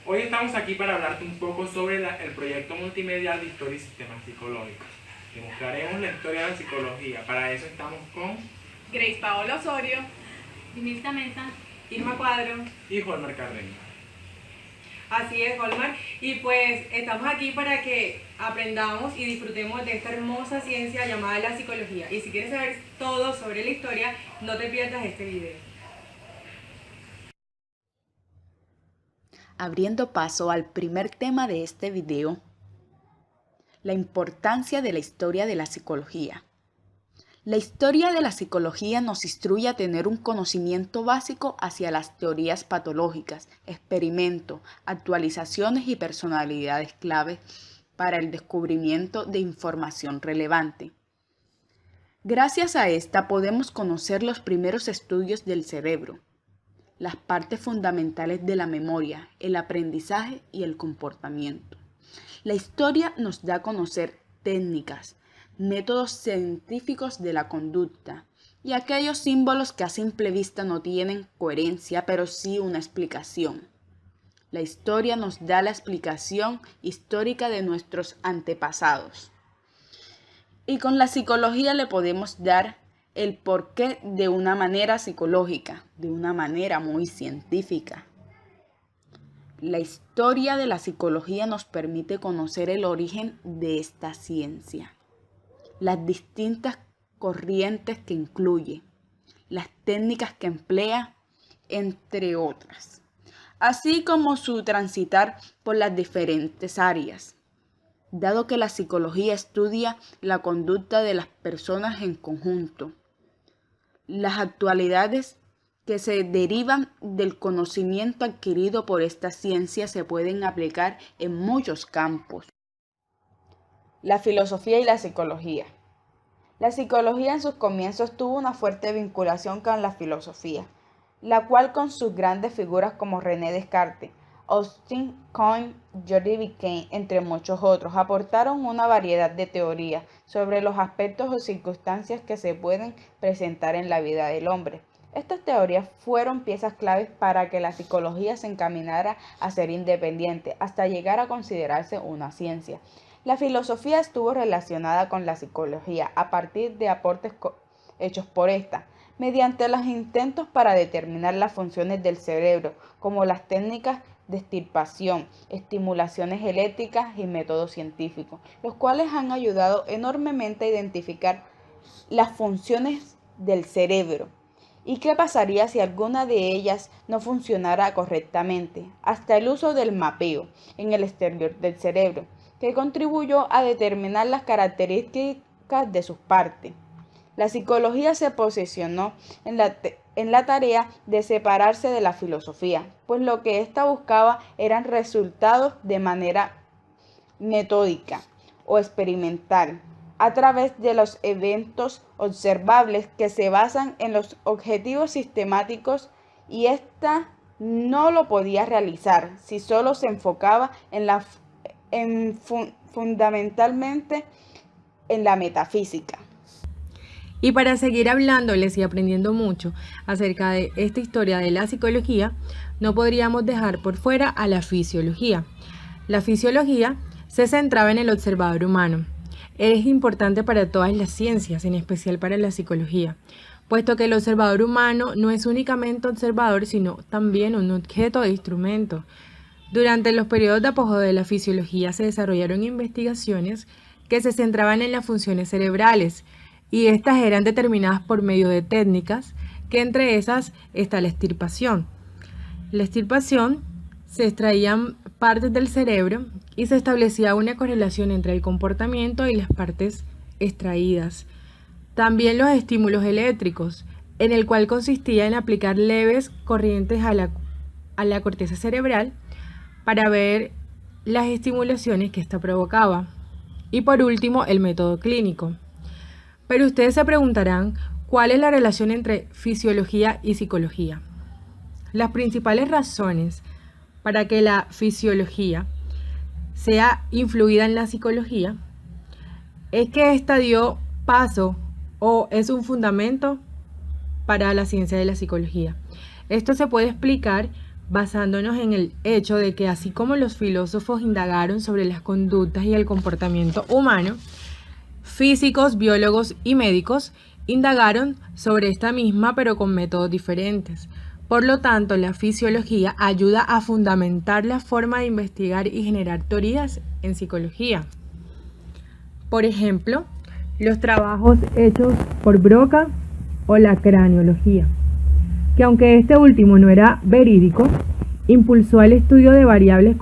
Hoy estamos aquí para hablarte un poco sobre el proyecto multimedial de Historia y Sistemas Psicológicos. Te mostraremos la historia de la psicología. Para eso estamos con Grace Paola Osorio, Dimilza Mesa, Irma Cuadro. y Holmer Carreño. Así es, Holmar. Y pues estamos aquí para que aprendamos y disfrutemos de esta hermosa ciencia llamada la psicología. Y si quieres saber todo sobre la historia, no te pierdas este video. Abriendo paso al primer tema de este video, la importancia de la historia de la psicología. La historia de la psicología nos instruye a tener un conocimiento básico hacia las teorías patológicas, experimentos, actualizaciones y personalidades claves para el descubrimiento de información relevante. Gracias a esta podemos conocer los primeros estudios del cerebro, las partes fundamentales de la memoria, el aprendizaje y el comportamiento. La historia nos da a conocer técnicas, métodos científicos de la conducta y aquellos símbolos que a simple vista no tienen coherencia, pero sí una explicación. La historia nos da la explicación histórica de nuestros antepasados. Y con la psicología le podemos dar el porqué de una manera psicológica, de una manera muy científica. La historia de la psicología nos permite conocer el origen de esta ciencia, las distintas corrientes que incluye, las técnicas que emplea, entre otras, así como su transitar por las diferentes áreas. Dado que la psicología estudia la conducta de las personas en conjunto, las actualidades que se derivan del conocimiento adquirido por esta ciencia se pueden aplicar en muchos campos. La filosofía y la psicología. La psicología en sus comienzos tuvo una fuerte vinculación con la filosofía, la cual con sus grandes figuras como René Descartes, Austin Cohen, Jordi Vicain, entre muchos otros, aportaron una variedad de teorías sobre los aspectos o circunstancias que se pueden presentar en la vida del hombre. Estas teorías fueron piezas claves para que la psicología se encaminara a ser independiente, hasta llegar a considerarse una ciencia. La filosofía estuvo relacionada con la psicología a partir de aportes hechos por esta, mediante los intentos para determinar las funciones del cerebro, como las técnicas de extirpación, estimulaciones eléctricas y métodos científicos, los cuales han ayudado enormemente a identificar las funciones del cerebro y qué pasaría si alguna de ellas no funcionara correctamente, hasta el uso del mapeo en el exterior del cerebro, que contribuyó a determinar las características de sus partes. La psicología se posicionó en la tarea de separarse de la filosofía, pues lo que ésta buscaba eran resultados de manera metódica o experimental, a través de los eventos observables que se basan en los objetivos sistemáticos, y ésta no lo podía realizar si solo se enfocaba fundamentalmente en la metafísica. Y para seguir hablándoles y aprendiendo mucho acerca de esta historia de la psicología, no podríamos dejar por fuera a la fisiología. La fisiología se centraba en el observador humano. Es importante para todas las ciencias, en especial para la psicología, puesto que el observador humano no es únicamente observador, sino también un objeto de instrumento. Durante los periodos de apogeo de la fisiología se desarrollaron investigaciones que se centraban en las funciones cerebrales, y estas eran determinadas por medio de técnicas, que entre esas está la extirpación. La extirpación se extraían partes del cerebro y se establecía una correlación entre el comportamiento y las partes extraídas. También los estímulos eléctricos, en el cual consistía en aplicar leves corrientes a la corteza cerebral para ver las estimulaciones que ésta provocaba. Y por último, el método clínico. Pero ustedes se preguntarán, ¿cuál es la relación entre fisiología y psicología? Las principales razones para que la fisiología sea influida en la psicología es que ésta dio paso o es un fundamento para la ciencia de la psicología. Esto se puede explicar basándonos en el hecho de que así como los filósofos indagaron sobre las conductas y el comportamiento humano, físicos, biólogos y médicos indagaron sobre esta misma pero con métodos diferentes. Por lo tanto, la fisiología ayuda a fundamentar la forma de investigar y generar teorías en psicología. Por ejemplo, los trabajos hechos por Broca o la craneología, que aunque este último no era verídico, impulsó el estudio de variables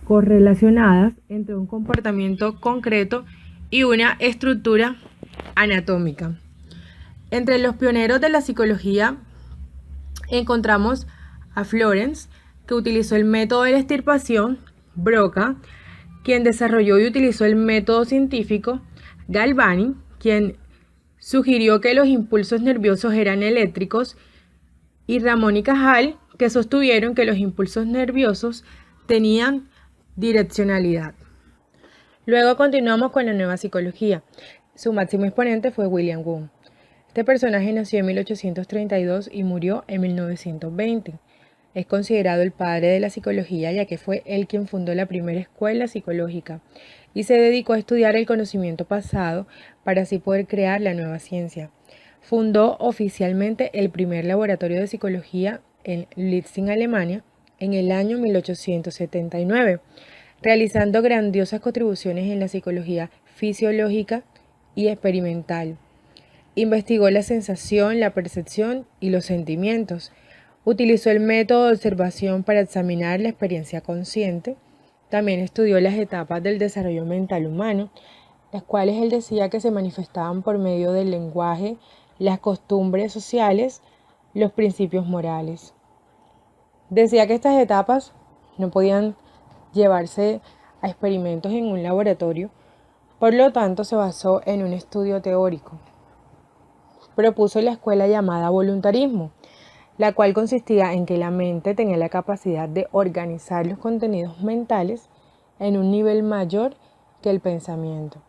correlacionadas entre un comportamiento concreto y una estructura anatómica. Entre los pioneros de la psicología encontramos a Florence, que utilizó el método de la extirpación, Broca, quien desarrolló y utilizó el método científico, Galvani, quien sugirió que los impulsos nerviosos eran eléctricos, y Ramón y Cajal, que sostuvieron que los impulsos nerviosos tenían direccionalidad. Luego continuamos con la nueva psicología. Su máximo exponente fue William Wundt. Este personaje nació en 1832 y murió en 1920. Es considerado el padre de la psicología, ya que fue él quien fundó la primera escuela psicológica y se dedicó a estudiar el conocimiento pasado para así poder crear la nueva ciencia. Fundó oficialmente el primer laboratorio de psicología en Leipzig, Alemania, en el año 1879, realizando grandiosas contribuciones en la psicología fisiológica y experimental. Investigó la sensación, la percepción y los sentimientos. Utilizó el método de observación para examinar la experiencia consciente. También estudió las etapas del desarrollo mental humano, las cuales él decía que se manifestaban por medio del lenguaje, las costumbres sociales, los principios morales. Decía que estas etapas no podían llevarse a experimentos en un laboratorio, por lo tanto se basó en un estudio teórico. Propuso la escuela llamada voluntarismo, la cual consistía en que la mente tenía la capacidad de organizar los contenidos mentales en un nivel mayor que el pensamiento.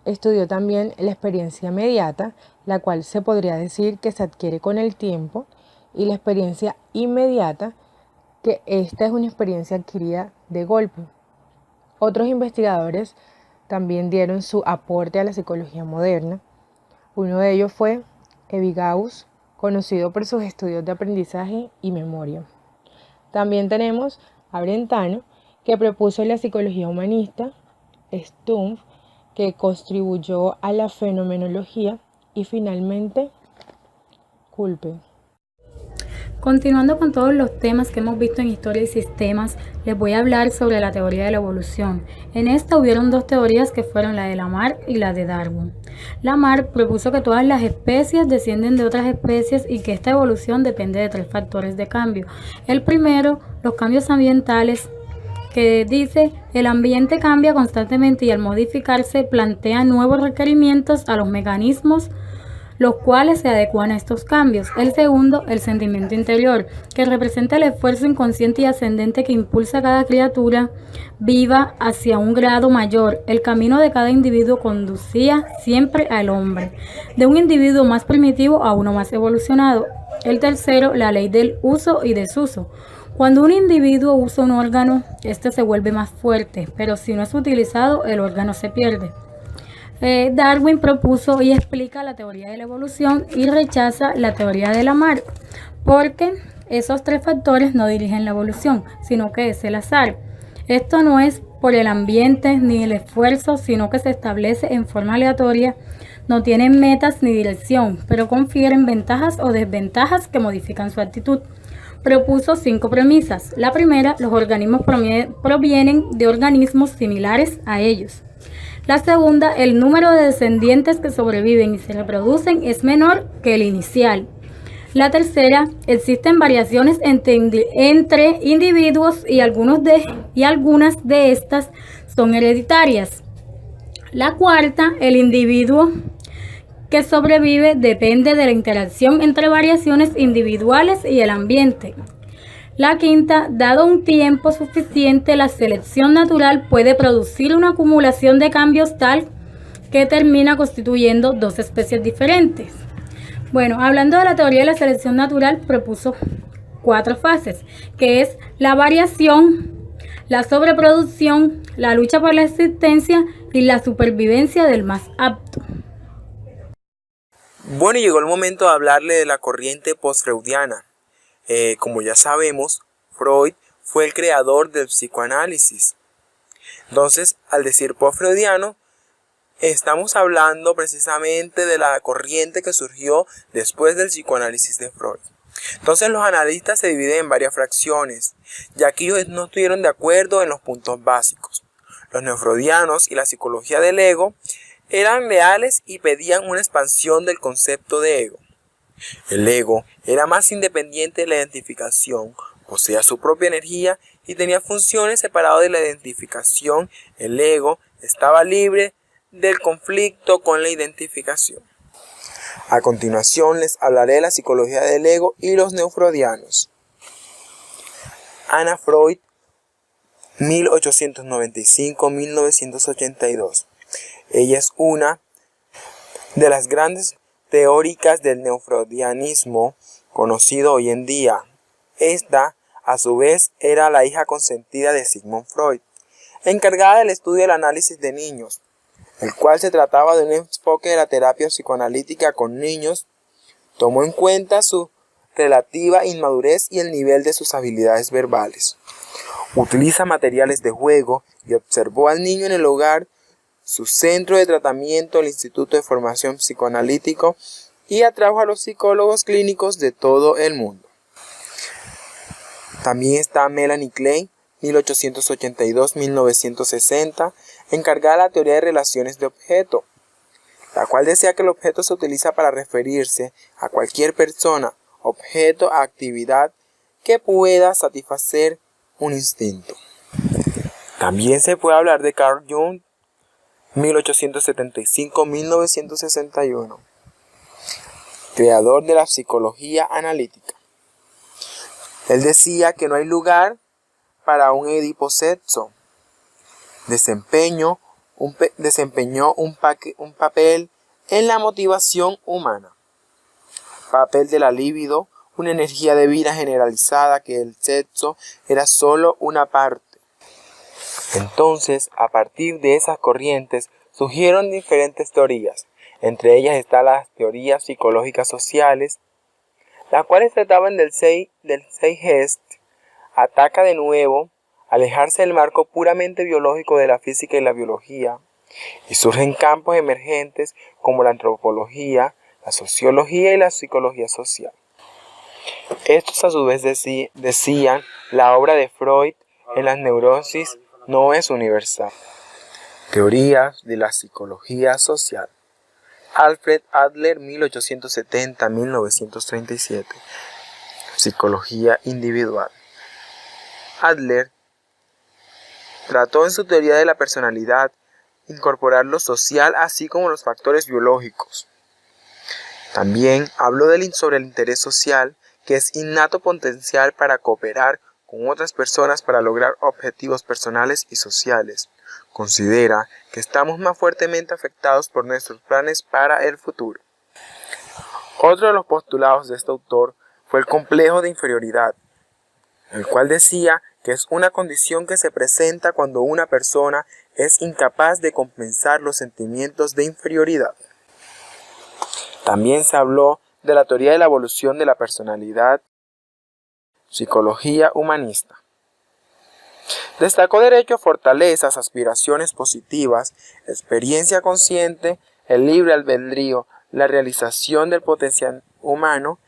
Estudió también la experiencia inmediata, la cual se podría decir que se adquiere con el tiempo, y la experiencia inmediata, que esta es una experiencia adquirida de golpe. Otros investigadores también dieron su aporte a la psicología moderna. Uno de ellos fue Ebbinghaus, conocido por sus estudios de aprendizaje y memoria. También tenemos a Brentano, que propuso la psicología humanista, Stumpf, que contribuyó a la fenomenología, y finalmente Kulpe. Continuando con todos los temas que hemos visto en Historia y Sistemas, les voy a hablar sobre la teoría de la evolución. En esta hubieron dos teorías que fueron la de Lamarck y la de Darwin. Lamarck propuso que todas las especies descienden de otras especies y que esta evolución depende de tres factores de cambio. El primero, los cambios ambientales, que dice: el ambiente cambia constantemente y al modificarse plantea nuevos requerimientos a los mecanismos los cuales se adecuan a estos cambios. El segundo, el sentimiento interior, que representa el esfuerzo inconsciente y ascendente que impulsa a cada criatura viva hacia un grado mayor. El camino de cada individuo conducía siempre al hombre, de un individuo más primitivo a uno más evolucionado. El tercero, la ley del uso y desuso. Cuando un individuo usa un órgano, este se vuelve más fuerte, pero si no es utilizado, el órgano se pierde. Darwin propuso y explica la teoría de la evolución y rechaza la teoría de Lamarck, porque esos tres factores no dirigen la evolución, sino que es el azar. Esto no es por el ambiente ni el esfuerzo, sino que se establece en forma aleatoria, no tienen metas ni dirección, pero confieren ventajas o desventajas que modifican su actitud. Propuso 5 premisas. La primera, los organismos provienen de organismos similares a ellos. La segunda, el número de descendientes que sobreviven y se reproducen es menor que el inicial. La tercera, existen variaciones entre individuos y algunas de estas son hereditarias. La cuarta, el individuo que sobrevive depende de la interacción entre variaciones individuales y el ambiente. La quinta, dado un tiempo suficiente, la selección natural puede producir una acumulación de cambios tal que termina constituyendo dos especies diferentes. Bueno, hablando de la teoría de la selección natural, propuso 4 fases, que es la variación, la sobreproducción, la lucha por la existencia y la supervivencia del más apto. Bueno, llegó el momento de hablarle de la corriente postfreudiana. Como ya sabemos, Freud fue el creador del psicoanálisis. Entonces, al decir postfreudiano, estamos hablando precisamente de la corriente que surgió después del psicoanálisis de Freud. Entonces, los analistas se dividen en varias fracciones, ya que ellos no estuvieron de acuerdo en los puntos básicos. Los neofreudianos y la psicología del ego eran leales y pedían una expansión del concepto de ego. El ego era más independiente de la identificación, poseía su propia energía y tenía funciones separadas de la identificación. El ego estaba libre del conflicto con la identificación. A continuación les hablaré de la psicología del ego y los neofreudianos. Anna Freud, 1895-1982. Ella es una de las grandes teóricas del neofreudianismo conocido hoy en día. Esta, a su vez, era la hija consentida de Sigmund Freud, encargada del estudio del análisis de niños, el cual se trataba de un enfoque de la terapia psicoanalítica con niños. Tomó en cuenta su relativa inmadurez y el nivel de sus habilidades verbales. Utiliza materiales de juego y observó al niño en el hogar, su centro de tratamiento, el Instituto de Formación Psicoanalítico, y atrajo a los psicólogos clínicos de todo el mundo. También está Melanie Klein, 1882-1960, encargada de la teoría de relaciones de objeto, la cual decía que el objeto se utiliza para referirse a cualquier persona, objeto, actividad que pueda satisfacer un instinto. También se puede hablar de Carl Jung, 1875-1961, creador de la psicología analítica. Él decía que no hay lugar para un Edipo sexo. Desempeñó un papel en la motivación humana. Papel de la libido, una energía de vida generalizada que el sexo era solo una parte. Entonces, a partir de esas corrientes, surgieron diferentes teorías. Entre ellas están las teorías psicológicas sociales, las cuales trataban del Zeitgeist, ataca de nuevo, alejarse del marco puramente biológico de la física y la biología, y surgen campos emergentes como la antropología, la sociología y la psicología social. Estos a su vez decían, la obra de Freud en las neurosis no es universal. Teorías de la psicología social. Alfred Adler, 1870-1937. Psicología individual. Adler trató en su teoría de la personalidad incorporar lo social así como los factores biológicos. También habló sobre el interés social, que es innato potencial para cooperar con otras personas para lograr objetivos personales y sociales. Considera que estamos más fuertemente afectados por nuestros planes para el futuro. Otro de los postulados de este autor fue el complejo de inferioridad, el cual decía que es una condición que se presenta cuando una persona es incapaz de compensar los sentimientos de inferioridad. También se habló de la teoría de la evolución de la personalidad, psicología humanista. Destacó derecho a fortalezas, aspiraciones positivas, experiencia consciente, el libre albedrío, la realización del potencial humano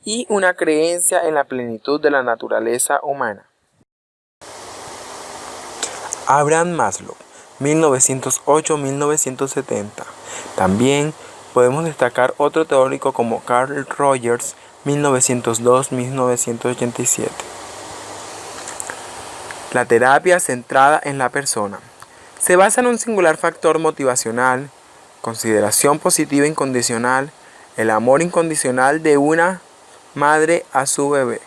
y una creencia en la plenitud de la naturaleza humana. Abraham Maslow, 1908-1970. También podemos destacar otro teórico como Carl Rogers, 1902-1987. La terapia centrada en la persona se basa en un singular factor motivacional, consideración positiva incondicional, el amor incondicional de una madre a su bebé,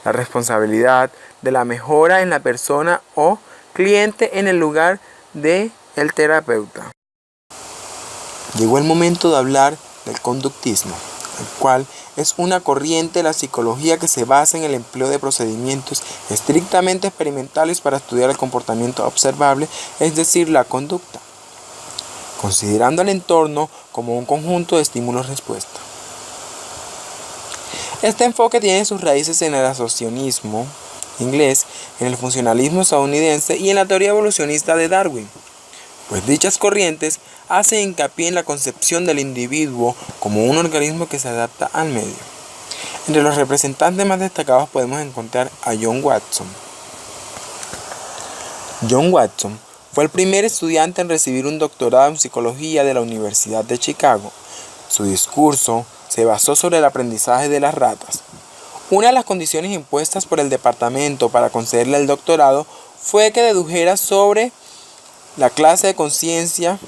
la responsabilidad de la mejora en la persona o cliente en el lugar del terapeuta. Llegó el momento de hablar del conductismo, el cual es una corriente de la psicología que se basa en el empleo de procedimientos estrictamente experimentales para estudiar el comportamiento observable, es decir, la conducta, considerando el entorno como un conjunto de estímulos-respuesta. Este enfoque tiene sus raíces en el asociacionismo inglés, en el funcionalismo estadounidense y en la teoría evolucionista de Darwin, pues dichas corrientes hacen hincapié en la concepción del individuo como un organismo que se adapta al medio. Entre los representantes más destacados podemos encontrar a John Watson. John Watson fue el primer estudiante en recibir un doctorado en psicología de la Universidad de Chicago. Su discurso se basó sobre el aprendizaje de las ratas. Una de las condiciones impuestas por el departamento para concederle el doctorado fue que dedujera sobre la clase de conciencia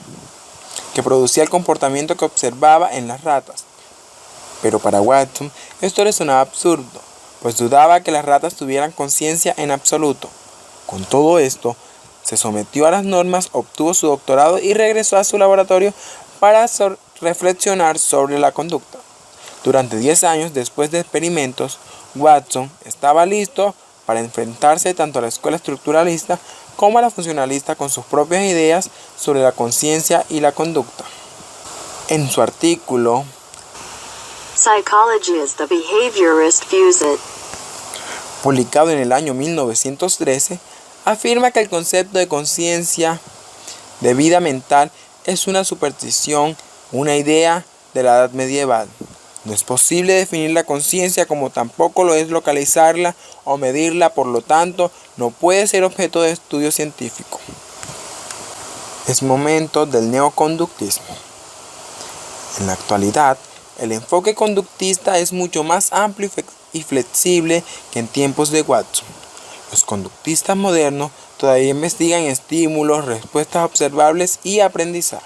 que producía el comportamiento que observaba en las ratas. Pero para Watson esto le sonaba absurdo, pues dudaba que las ratas tuvieran conciencia en absoluto. Con todo esto, se sometió a las normas, obtuvo su doctorado y regresó a su laboratorio para reflexionar sobre la conducta. Durante 10 años después de experimentos, Watson estaba listo para enfrentarse tanto a la escuela estructuralista como a la funcionalista con sus propias ideas sobre la conciencia y la conducta. En su artículo Psychology as the Behaviorist Views It, publicado en el año 1913, afirma que el concepto de conciencia de vida mental es una superstición, una idea de la edad medieval. No es posible definir la conciencia como tampoco lo es localizarla o medirla, por lo tanto, no puede ser objeto de estudio científico. Es momento del neoconductismo. En la actualidad, el enfoque conductista es mucho más amplio y flexible que en tiempos de Watson. Los conductistas modernos todavía investigan estímulos, respuestas observables y aprendizaje.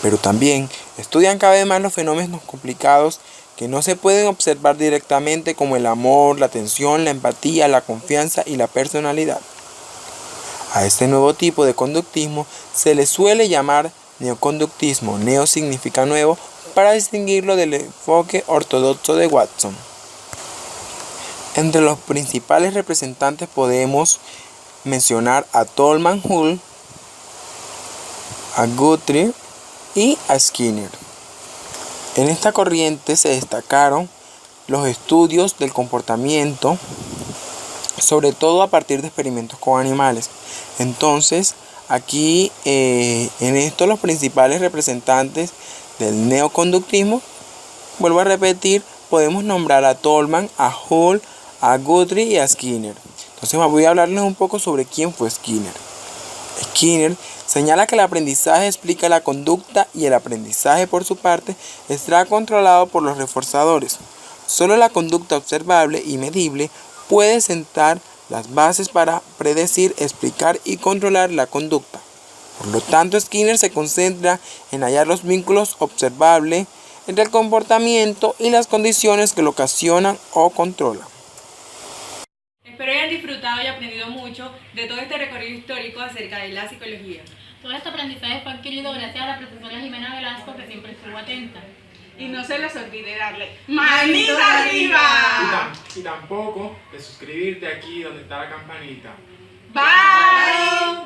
Pero también estudian cada vez más los fenómenos complicados que no se pueden observar directamente, como el amor, la atención, la empatía, la confianza y la personalidad. A este nuevo tipo de conductismo se le suele llamar neoconductismo. Neo significa nuevo, para distinguirlo del enfoque ortodoxo de Watson. Entre los principales representantes podemos mencionar a Tolman Hull, a Guthrie y a Skinner. En esta corriente se destacaron los estudios del comportamiento, sobre todo a partir de experimentos con animales. Entonces, aquí en esto los principales representantes del neoconductismo, vuelvo a repetir, podemos nombrar a Tolman, a Hull, a Guthrie y a Skinner. Entonces voy a hablarles un poco sobre quién fue Skinner. Skinner señala que el aprendizaje explica la conducta y el aprendizaje, por su parte, está controlado por los reforzadores. Solo la conducta observable y medible puede sentar las bases para predecir, explicar y controlar la conducta. Por lo tanto, Skinner se concentra en hallar los vínculos observables entre el comportamiento y las condiciones que lo ocasionan o controlan. Espero hayan disfrutado y aprendido mucho de todo este recorrido histórico acerca de la psicología. Todo este aprendizaje fue adquirido gracias a la profesora Jimena Velasco, que siempre estuvo atenta. Y no se les olvide darle ¡manita arriba! Y tampoco de suscribirte aquí donde está la campanita. Bye.